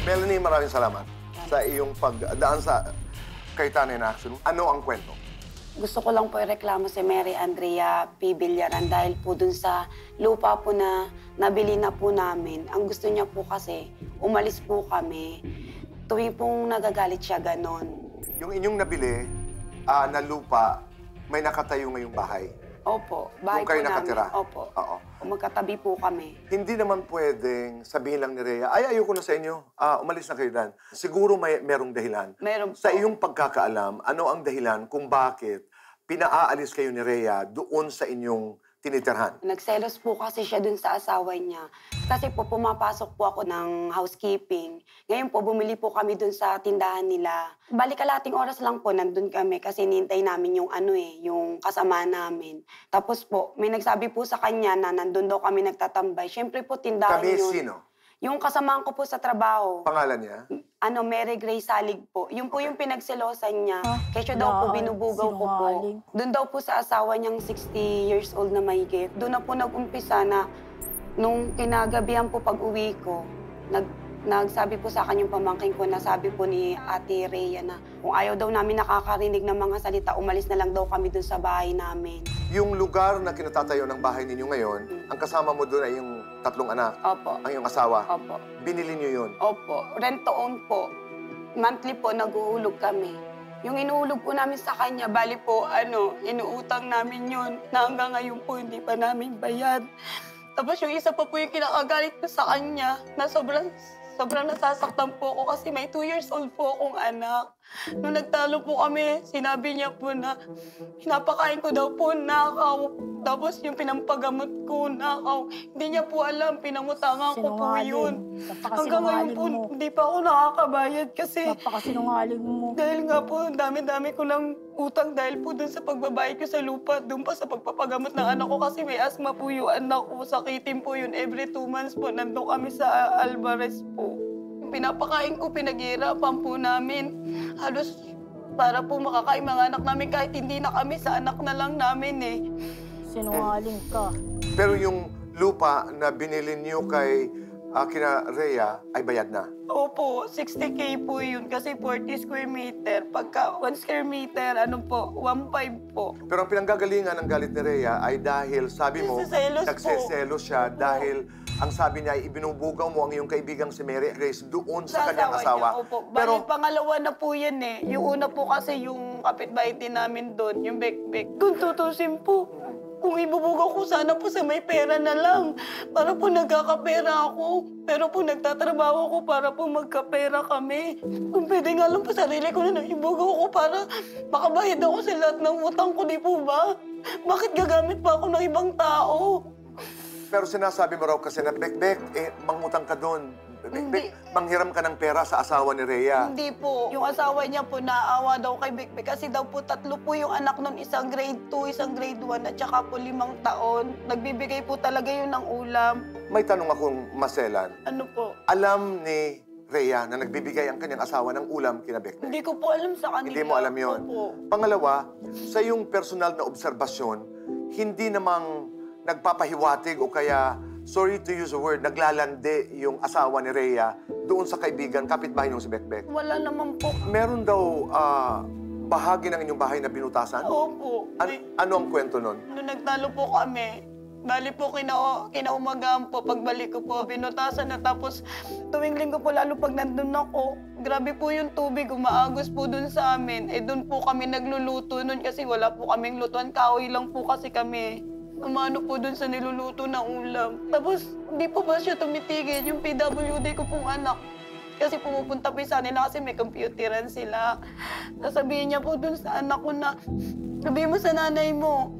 Melanie, maraming salamat sa iyong pagdaan sa Cayetano in Action. Ano ang kwento? Gusto ko lang po ireklamo si Mary Andrea P. Villaran dahil po dun sa lupa po na nabili na po namin. Ang gusto niya po kasi, umalis po kami. Tuwing pong nagagalit siya, ganon. Yung inyong nabili na lupa, may nakatayo ngayong bahay. Opo, bahay Doon kayo po nakatira? namin. Opo. Oo. Magkatabi po kami. Hindi naman pwedeng sabihin lang ni Rhea, ay, ayoko na sa inyo. Umalis na kayo dan. Siguro merong dahilan. Meron po. Sa iyong pagkakaalam, ano ang dahilan kung bakit pinaaalis kayo ni Rhea doon sa inyong tinitirhan? Nagselos po kasi siya dun sa asawa niya. Kasi po pumapasok po ako ng housekeeping. Ngayon po, bumili po kami dun sa tindahan nila. Balik kalating oras lang po, nandun kami kasi nintay namin yung yung kasama namin. Tapos po, may nagsabi po sa kanya na nandun daw kami nagtatambay. Siyempre po, tindahan Kami, yun. sino? Yung kasamahan ko po sa trabaho. Pangalan niya? Mary Grace Salig po. Yung po yung pinagselosan niya. Kesyo daw po binubugaw ko po. sinungaling. Doon daw po sa asawa niyang 60 years old na mahigit. Doon na po nag-umpisa na nung kinagabihan po pag-uwi ko, nagsabi po sa akin yung pamangkin ko na sabi po ni Ate Rhea na kung ayaw daw namin nakakarinig ng mga salita, umalis na lang daw kami doon sa bahay namin. Yung lugar na kinatatayo ng bahay ninyo ngayon, ang kasama mo doon ay yung 3 anak, Opo. ang iyong asawa. Opo. Binili niyo yun. Opo. Rent-to-own po. Monthly po, nag-uuhulog kami. Yung inuulog po namin sa kanya, bali po, inuutang namin yun na hanggang ngayon po hindi pa namin bayad. Tapos yung isa pa po yung kinakagalit ko sa kanya na sobrang nasasaktan po ako kasi may 2 years old po akong anak. Nung nagtalo po kami, sinabi niya po na pinapakain ko daw po nakaw. Tapos yung pinampagamot ko nakaw. Hindi niya po alam, pinamutangan ko po yun. Hanggang ngayon po, hindi pa ako nakakabayad kasi Napakasinungaling mo. dahil nga po, dami-dami ko ng utang dahil po dun sa pagbabayad ko sa lupa, dun pa sa pagpapagamot ng anak ko kasi may asthma po yung anak ko. Sakitin po yun. Every 2 months po, nandun kami sa Alvarez po. Yung pinapakain ko, pinaghihirapan po namin. Halos para po makakain mga anak namin kahit hindi na kami, sa anak na lang namin eh. Sinungaling ka. Pero yung lupa na binili niyo kay kina Rhea ay bayad na. Opo, 60K po yun kasi 40 square meter. Pagka 1 square meter, 1.5 po. Pero ang pinanggagalingan ng galit ni Rhea ay dahil, sabi mo, Nagseselos po. nagseselos siya dahil ang sabi niya ay ibinubugaw mo ang iyong kaibigang si Mary Grace doon sa kanyang asawa. Niya, opo. Pero Bali, pangalawa na po yan eh. Yung una po kasi yung kapitbahay din namin doon, yung bek-bek. Kung tutusin po, kung ibubugaw ko sana po sa may pera na lang. Para po nagkakapera ako. Pero po nagtatrabaho ako para po magkapera kami. Kung pwede nga lang po sarili ko na ibugaw ko para makabayad ako sa lahat ng utang ko, di po ba? Bakit gagamit pa ako ng ibang tao? Pero sinasabi mo raw kasi na bek-bek, mangutang ka doon. Bek-bek, manghiram ka ng pera sa asawa ni Rhea. Hindi po. Yung asawa niya po, naawa daw kay Bekbek kasi daw po 3 po yung anak nun, isang grade 2, isang grade 1, at saka po 5 taon. Nagbibigay po talaga yun ng ulam. May tanong akong maselan. Ano po? Alam ni Rhea na nagbibigay ang kanyang asawa ng ulam kina Bekbek? Hindi ko po alam sa kanila. Hindi mo alam yun. Opo. Pangalawa, sa iyong personal na obserbasyon, hindi namang nagpapahiwatig o kaya, sorry to use the word, naglalande yung asawa ni Rhea doon sa kaibigan, kapitbahay nung si Bekbek. Wala naman po. Meron daw bahagi ng inyong bahay na binutasan? Opo. Ano ang kwento nun? Nung nagtalo po kami, bali po kinaumagaan po, pagbalik ko po, binutasan na tapos tuwing linggo po, lalo pag nandun ako, grabe po yung tubig, umaagos po dun sa amin. Doon po kami nagluluto nun kasi wala po kaming lutuan, kahoy lang po kasi kami. Umano po dun sa niluluto na ulam. Tapos, hindi po ba siya tumitigil yung PWD ko pong anak. Kasi pumupunta po sa nila kasi may computeran sila. Sasabihin niya po dun sa anak ko na, sabihin mo sa nanay mo,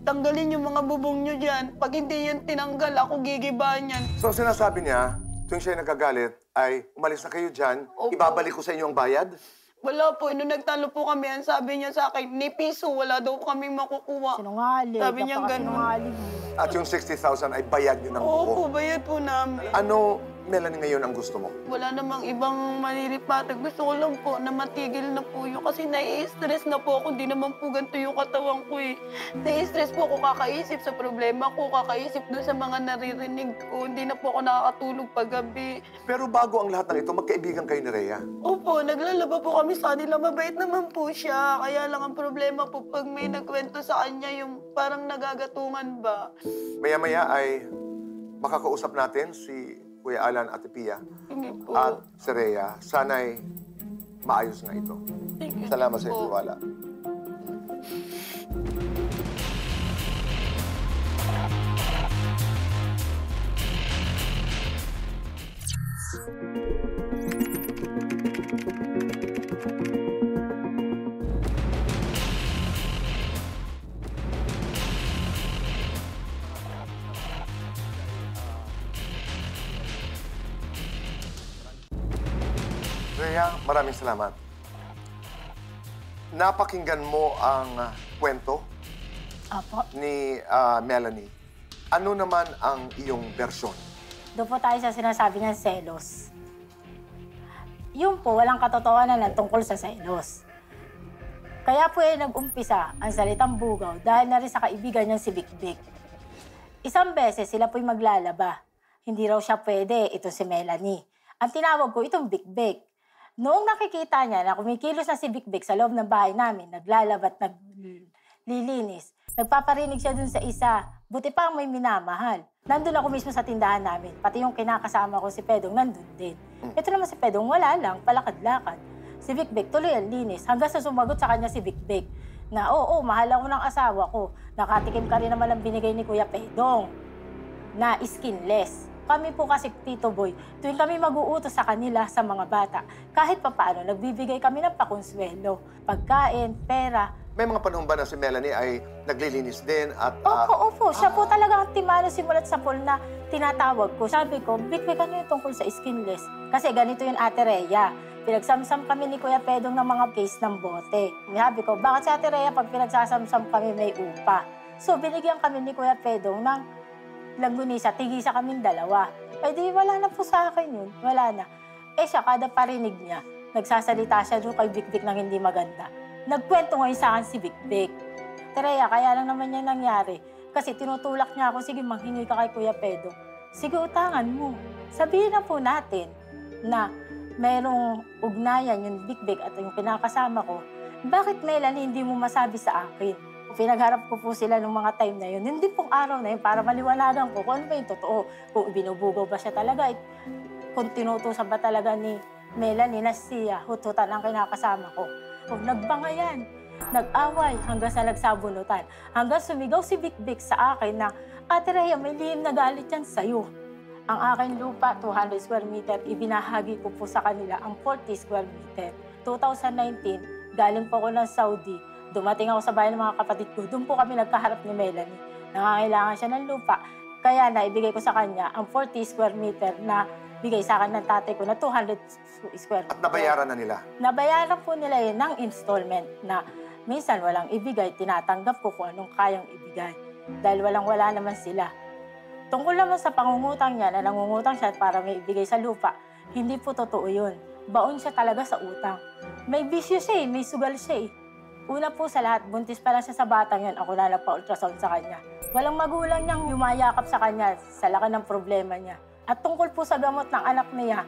tanggalin yung mga bubong niyo dyan. Pag hindi yan tinanggal, ako gigibahan yan. So sinasabi niya, tuwing siya nagkagalit, ay umalis na kayo dyan, Opo. ibabalik ko sa inyo ang bayad? Wala po, nung nagtalo po kami, ang sabi niya sa akin, ni piso, wala daw kaming makukuha. Sinungaling. Sabi niya ganun. Napakasinungaling mo. At yung 60,000 ay bayad nyo ng buo. Opo, bayad po namin. Ano, Melanie, ngayon ang gusto mo? Wala namang ibang manilipatig. Gusto ko lang po na matigil na po yun. Kasi nai-stress na po ako. Hindi naman po ganito yung katawan ko eh. Nai-stress po ako kakaisip sa problema ko, kakaisip doon sa mga naririnig ko. Hindi na po ako nakakatulog paggabi. Pero bago ang lahat ng ito, magkaibigan kayo ni Rhea. Opo, naglalaba po kami sa kanila. Mabait naman po siya. Kaya lang ang problema po pag may nagkwento sa kanya yung parang nagagatungan ba. Maya-maya ay makakausap natin si Kuya Alan at Pia Hindi po. at si Rhea. Sana'y maayos nga ito. Thank you Salamat sa po. itiwala. Rhea, maraming salamat. Napakinggan mo ang kwento Apo. ni Melanie. Ano naman ang iyong bersyon? Doon po tayo sa sinasabi niya selos. Yun po, walang katotohanan lang tungkol sa selos. Kaya po nag-umpisa ang salitang bugaw dahil na rin sa kaibigan niyang si Vic Vic. Isang beses sila po'y maglalaba. Hindi raw siya pwede, ito si Melanie. Ang tinawag ko itong Vic Vic. Noong nakikita niya na kumikilos na si Vic Vic sa loob ng bahay namin, naglalaba at naglilinis, nagpaparinig siya dun sa isa, buti pa may minamahal. Nandun ako mismo sa tindahan namin, pati yung kinakasama ko si Pedong nandun din. Ito naman si Pedong wala lang, palakad-lakad. Si Vic Vic tuloy ang linis, hanggang sa sumagot sa kanya si Vic Vic na oo, mahal ako ng asawa ko, nakatikim ka rin naman ang binigay ni Kuya Pedong na skinless. Kami po kasi, Tito Boy, tuwing kami mag-uutos sa kanila sa mga bata, kahit papaano, nagbibigay kami ng pakonsuelo, pagkain, pera. May mga panahon ba na si Melanie ay naglilinis din at... Opo. Siya po talaga ang timano simulat sa pool na tinatawag ko. Sabi ko, Vic, ano yung tungkol sa skinless? Kasi ganito yung Ate Rhea. Pinagsamsam kami ni Kuya Pedong ng mga case ng bote. Sabi ko, bakit si Ate Rhea pag pinagsasamsam kami may upa? So, binigyan kami ni Kuya Pedong ng langgunisa, tigisa kaming dalawa. Ay di, wala na po sa akin yun. Wala na. Siya, kada parinig niya, nagsasalita siya doon kay Vic Vic ng hindi maganda. Nagkwento ngayon sa akin si Vic Vic. Tereya, kaya lang naman yan nangyari. Kasi tinutulak niya ako, sige, manghingi ka kay Kuya Pedong. Sige, utangan mo. Sabihin na po natin na mayroong ugnayan yung Vic Vic at yung pinakasama ko. Bakit, Melanie, hindi mo masabi sa akin? Pinagharap ko po sila nung mga time na yun. Hindi pong araw na yun para maliwanagan ko kung ano ba yung totoo. Kung binubugaw ba siya talaga, kung tinutusan ba talaga ni Melanie na siya, hututan ang kinakasama ko. Kung nagbangayan, nag-away hanggang sa nagsabunutan. Hanggang sumigaw si Vic Vic sa akin na, Ate Rhea, may lihim na galit yan sa'yo. Ang aking lupa, 200 square meter, ibinahagi ko po sa kanila ang 40 square meter. 2019, galing po ako ng Saudi. Dumating ako sa bahay ng mga kapatid ko. Doon po kami nagkaharap ni Melanie. Nangangailangan siya ng lupa. Kaya naibigay ko sa kanya ang 40 square meter na bigay sa akin ng tatay ko na 200 square meter. At nabayaran na nila? Nabayaran po nila yun ng installment na minsan walang ibigay, tinatanggap ko kung anong kayang ibigay. Dahil walang-wala naman sila. Tungkol naman sa pangungutang niya na nangungutang siya para may ibigay sa lupa, hindi po totoo yun. Baon siya talaga sa utang. May bisyo siya may sugal siya Una po sa lahat, buntis pa lang siya sa batang yun, ako na nagpa-ultrasound sa kanya. Walang magulang niyang yumayakap sa kanya sa laki ng problema niya. At tungkol po sa gamot ng anak niya,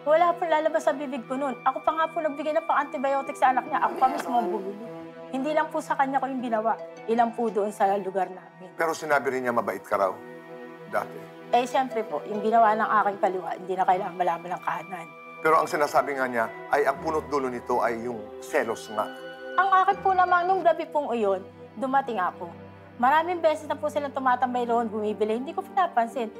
wala po lalabas sa bibig ko noon. Ako pa nga po nagbigay ng pang-antibiotic sa anak niya, ako pa mismo ang bumili. Hindi lang po sa kanya ko yung ginawa, ilang po doon sa lugar namin. Pero sinabi rin niya mabait ka raw dati. Siyempre po, yung ginawa ng aking kaliwa, hindi na kailangan malaman ng kanan. Pero ang sinasabi nga niya ay ang punot dulo nito ay yung selos nga. Ang akin po naman, nung gabi pong iyon, dumating ako. Maraming beses na po silang tumatambay roon, bumibili. Hindi ko pinapansin.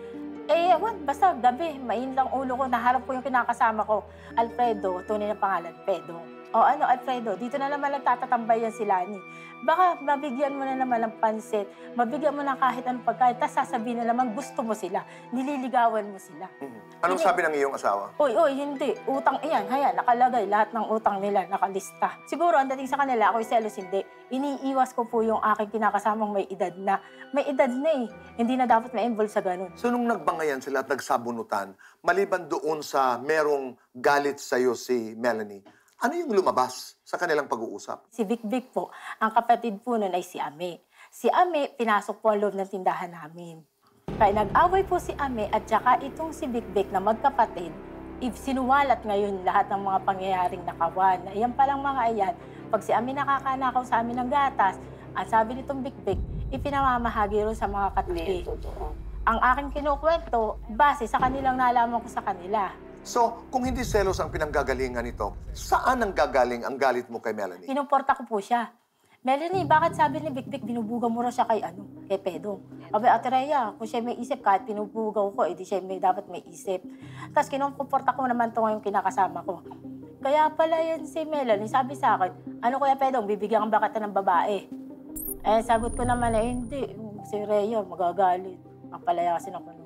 Basta gabi, mainit lang ulo ko, naharap ko yung kinakasama ko. Alfredo, tunay na pangalan, Pedong. O ano, Alfredo, dito na naman nagtatatambay yan si Lani. Baka mabigyan mo na naman ng pansit, mabigyan mo na kahit anong pagkain, tapos sasabihin na naman gusto mo sila, nililigawan mo sila. Anong sabi ng iyong asawa? Oy, hindi. Utang iyan. Haya, nakalagay. Lahat ng utang nila, nakalista. Siguro, ang dating sa kanila, ako'y selos, hindi. Iniiwas ko po yung aking kinakasamang may edad na. May edad na eh. Hindi na dapat ma-involve sa ganun. So nung nagbangayan sila at nagsabunutan, maliban doon sa merong galit sa'yo si Melanie, ano yung lumabas sa kanilang pag-uusap? Si Vic Vic po, ang kapatid po nun ay si Ame. Si Ame, pinasok po ang loob ng tindahan namin. Kaya nag-away po si Ame at saka itong si Vic Vic na magkapatid, sinuwalat ngayon lahat ng mga pangyayaring nakawan. Ayan palang mga ayan, pag si Ame nakakanakaw sa amin ng gatas, ang sabi nitong Vic Vic, ipinamamahagi rin sa mga katabi. Ang aking kinukwento, base sa kanilang nalaman ko sa kanila. So, kung hindi selos ang pinanggagalingan nito, saan ang gagaling ang galit mo kay Melanie? Pinuporta ko po siya. Melanie, bakit sabi ni Vic Vic, binubuga mo raw siya kay kay Pedong? Abe, Ate Rhea, kung siya may isip, kahit pinubugaw ko, edi siya dapat may isip. Tapos kinuporta ko naman ito ngayong kinakasama ko. Kaya pala yan si Melanie, sabi sa akin, ano Kuya Pedong, bibigyan ka ba kita ng babae? Eh, sagot ko naman hindi. Si Rhea, magagalit. Ang palaya kasi ng kuno.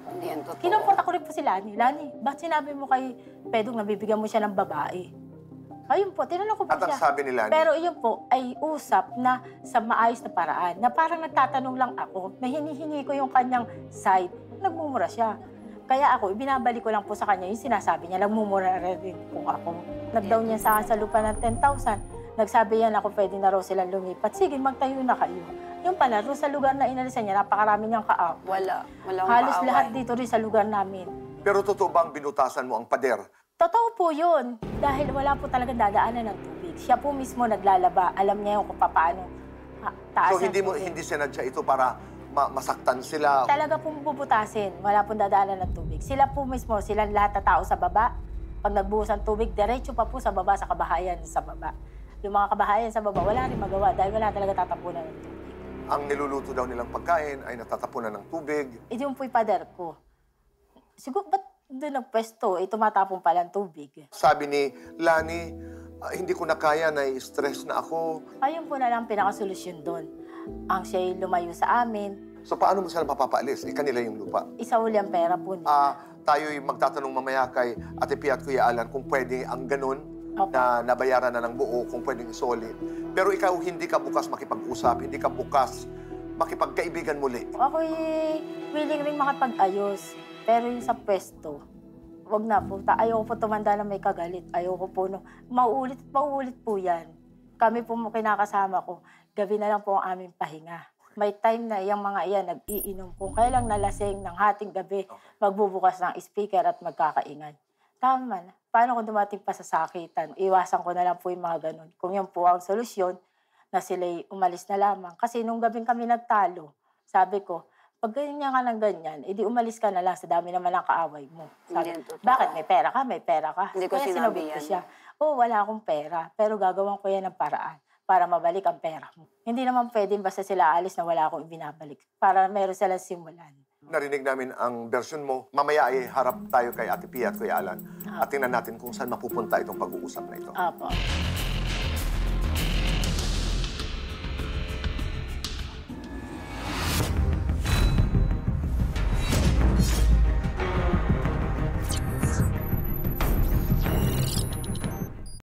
Hindi yan totoo. Kinuporta ko rin po si Lani. Lani, bakit sinabi mo kay Pedong na bibigyan mo siya ng babae? Ayun po, tinanong ko po At ang siya. sabi ni Lani? Pero iyon po ay usap na sa maayos na paraan. Na parang nagtatanong lang ako, na hinihingi ko yung kanyang side. Nagmumura siya. Kaya ako, ibinabalik ko lang po sa kanya yung sinasabi niya. Nagmumura rin po ako. Nag-down niya sa akin sa lupa ng 10,000. Nagsabi yan ako, pwede na raw silang lumipat. Sige, magtayo na kayo. Yung pala, doon sa lugar na inalisan niya, napakarami niyang kaaway. Wala akong Halos kaaway. lahat dito rin sa lugar namin. Pero totoo ba ang binutasan mo ang pader? Totoo po yun. Dahil wala po talagang dadaanan ng tubig. Siya po mismo naglalaba. Alam niya yung kung paano taas So, ng tubig. hindi sinadya ito para masaktan sila? Talaga pong bubutasin. Wala pong dadaanan ng tubig. Sila po mismo, silang lahat na tao sa baba. Pag nagbuhos ang tubig, diretso pa po sa baba, sa kabahayan sa baba. Yung mga kabahayan sa baba, wala rin magawa dahil wala talaga tatapunan ng tubig. Ang niluluto daw nilang pagkain ay natatapunan ng tubig. Yung po'y pader ko. Siguro, ba't doon nagpwesto? Tumatapon pala ang tubig. Sabi ni Lani, hindi ko na kaya, na-stress na ako. Ayun po na lang pinakasolusyon doon. Ang siya'y lumayo sa amin. So paano mo sila mapapaalis? Kanila yung lupa. Isa uli ang pera po niya. Tayo'y magtatanong mamaya kay Ate Pia at Kuya Alan kung pwede ang ganun Opo. na nabayaran na ng buo, kung pwedeng isoli. Pero ikaw hindi ka bukas makipag-usap, hindi ka bukas makipagkaibigan muli. Ako'y willing rin makapag-ayos. Pero yung sa pwesto, wag na po. Ayoko po tumanda na may kagalit. Ayoko po no. Mauulit po yan. Kami po kinakasama ko, gabi na lang po ang aming pahinga. May time na yung mga iyan nag-iinom. Kung kailang nalasing ng hating gabi, magbubukas ng speaker at magkakaingay. Tama na. Paano kung dumating pa sa sakitan? Iwasan ko na lang po yung mga ganun. Kung yun po ang solusyon, na sila'y umalis na lamang. Kasi nung gabing kami nagtalo, sabi ko, pag ganyan ka ng ganyan, edi umalis ka na lang sa dami naman ng kaaway mo. Sabi, Hindi, totoo. bakit? May pera ka? May pera ka. Hindi ko Kaya sinabi sinagot ko yan. siya, wala akong pera, pero gagawin ko yan ng paraan para mabalik ang pera mo. Hindi naman pwedeng basta sila alis na wala akong ibinabalik para meron silang simulan. Narinig namin ang version mo. Mamaya ay harap tayo kay Ate Pia at Kuya Alan. At tingnan natin kung saan mapupunta itong pag-uusap na ito. Apo.